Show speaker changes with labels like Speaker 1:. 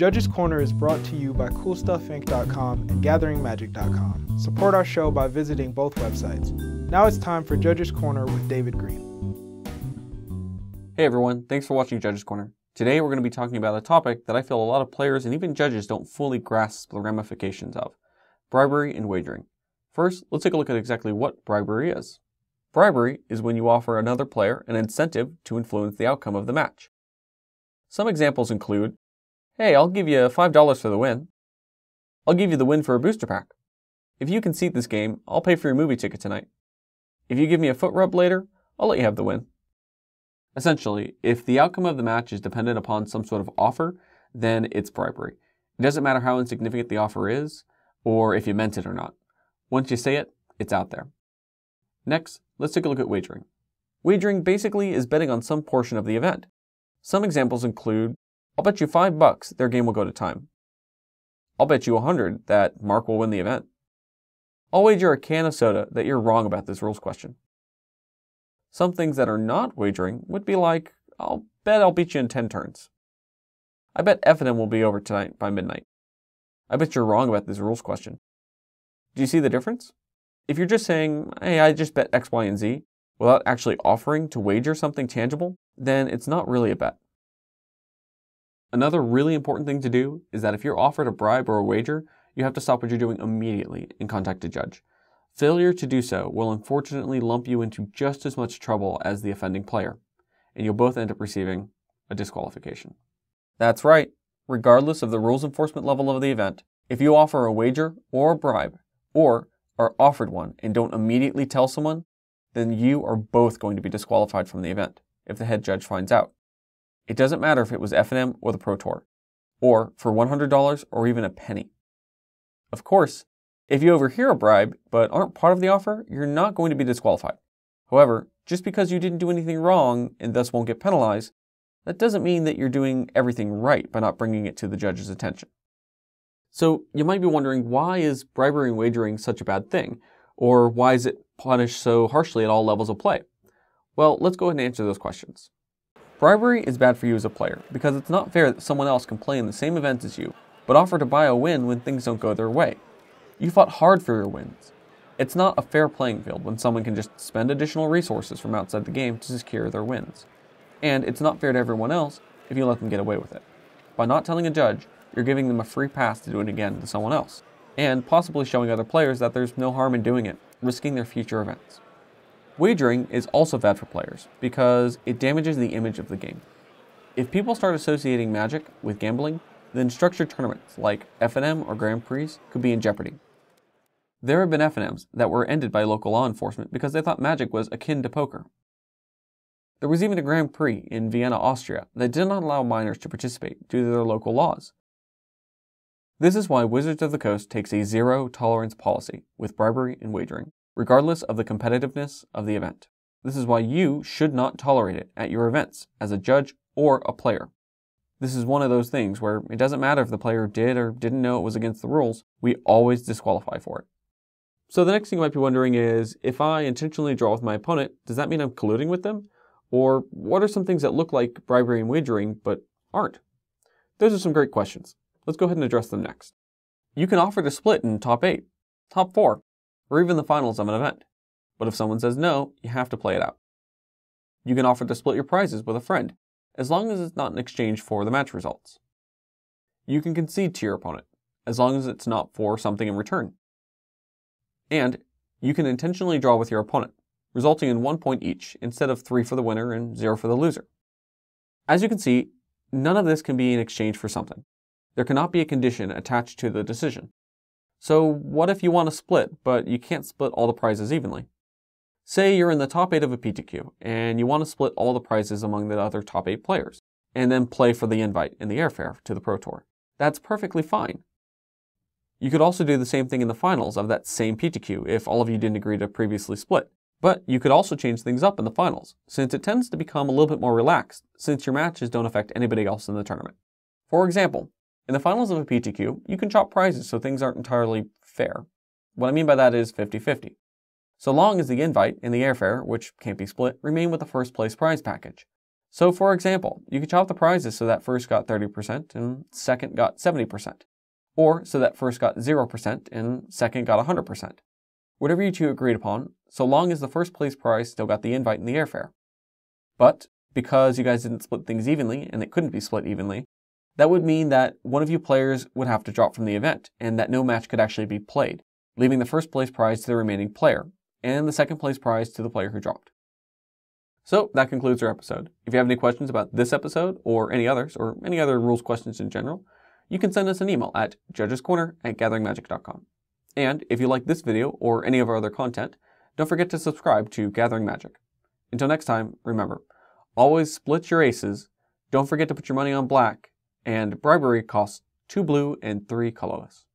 Speaker 1: Judges Corner is brought to you by CoolStuffInc.com and gatheringmagic.com. Support our show by visiting both websites. Now it's time for Judges Corner with David Green.
Speaker 2: Hey everyone, thanks for watching Judges Corner. Today we're going to be talking about a topic that I feel a lot of players and even judges don't fully grasp the ramifications of: bribery and wagering. First, let's take a look at exactly what bribery is. Bribery is when you offer another player an incentive to influence the outcome of the match. Some examples include, hey, I'll give you $5 for the win. I'll give you the win for a booster pack. If you concede this game, I'll pay for your movie ticket tonight. If you give me a foot rub later, I'll let you have the win. Essentially, if the outcome of the match is dependent upon some sort of offer, then it's bribery. It doesn't matter how insignificant the offer is, or if you meant it or not. Once you say it, it's out there. Next, let's take a look at wagering. Wagering basically is betting on some portion of the event. Some examples include, I'll bet you $5 their game will go to time. I'll bet you 100 that Mark will win the event. I'll wager a can of soda that you're wrong about this rules question. Some things that are not wagering would be like, I'll bet I'll beat you in 10 turns. I bet F&M will be over tonight by midnight. I bet you're wrong about this rules question. Do you see the difference? If you're just saying, hey, I just bet X, Y, and Z, without actually offering to wager something tangible, then it's not really a bet. Another really important thing to do is that if you're offered a bribe or a wager, you have to stop what you're doing immediately and contact a judge. Failure to do so will unfortunately lump you into just as much trouble as the offending player, and you'll both end up receiving a disqualification. That's right, regardless of the rules enforcement level of the event, if you offer a wager or a bribe, or are offered one and don't immediately tell someone, then you are both going to be disqualified from the event if the head judge finds out. It doesn't matter if it was F&M or the Pro Tour, or for $100 or even a penny. Of course, if you overhear a bribe but aren't part of the offer, you're not going to be disqualified. However, just because you didn't do anything wrong and thus won't get penalized, that doesn't mean that you're doing everything right by not bringing it to the judge's attention. So you might be wondering, why is bribery and wagering such a bad thing? Or why is it punished so harshly at all levels of play? Well, let's go ahead and answer those questions. Bribery is bad for you as a player because it's not fair that someone else can play in the same event as you, but offer to buy a win when things don't go their way. You fought hard for your wins. It's not a fair playing field when someone can just spend additional resources from outside the game to secure their wins. And it's not fair to everyone else if you let them get away with it. By not telling a judge, you're giving them a free pass to do it again to someone else, and possibly showing other players that there's no harm in doing it, risking their future events. Wagering is also bad for players because it damages the image of the game. If people start associating Magic with gambling, then structured tournaments like F&M or Grand Prix could be in jeopardy. There have been F&Ms that were ended by local law enforcement because they thought Magic was akin to poker. There was even a Grand Prix in Vienna, Austria that did not allow minors to participate due to their local laws. This is why Wizards of the Coast takes a zero-tolerance policy with bribery and wagering, regardless of the competitiveness of the event. This is why you should not tolerate it at your events as a judge or a player. This is one of those things where it doesn't matter if the player did or didn't know it was against the rules, we always disqualify for it. So the next thing you might be wondering is, if I intentionally draw with my opponent, does that mean I'm colluding with them? Or what are some things that look like bribery and wagering but aren't? Those are some great questions. Let's go ahead and address them next. You can offer to split in top 8, top 4, or even the finals of an event. But if someone says no, you have to play it out. You can offer to split your prizes with a friend, as long as it's not in exchange for the match results. You can concede to your opponent, as long as it's not for something in return. And you can intentionally draw with your opponent, resulting in 1 point each instead of 3 for the winner and 0 for the loser. As you can see, none of this can be in exchange for something. There cannot be a condition attached to the decision. So what if you want to split, but you can't split all the prizes evenly? Say you're in the top 8 of a PTQ, and you want to split all the prizes among the other top 8 players, and then play for the invite and the airfare to the Pro Tour. That's perfectly fine. You could also do the same thing in the finals of that same PTQ if all of you didn't agree to previously split. But you could also change things up in the finals, since it tends to become a little bit more relaxed, since your matches don't affect anybody else in the tournament. For example, in the finals of a PTQ, you can chop prizes so things aren't entirely fair. What I mean by that is 50-50. So long as the invite and the airfare, which can't be split, remain with the first place prize package. So for example, you could chop the prizes so that first got 30% and second got 70%, or so that first got 0% and second got 100%. Whatever you two agreed upon, so long as the first place prize still got the invite and the airfare. But because you guys didn't split things evenly, and it couldn't be split evenly, that would mean that one of you players would have to drop from the event, and that no match could actually be played, leaving the first place prize to the remaining player, and the second place prize to the player who dropped. So that concludes our episode. If you have any questions about this episode, or any others, or any other rules questions in general, you can send us an email at judgescorner@gatheringmagic.com. And if you like this video, or any of our other content, don't forget to subscribe to Gathering Magic. Until next time, remember, always split your aces, don't forget to put your money on black, and bribery costs 2 blue and 3 colorless.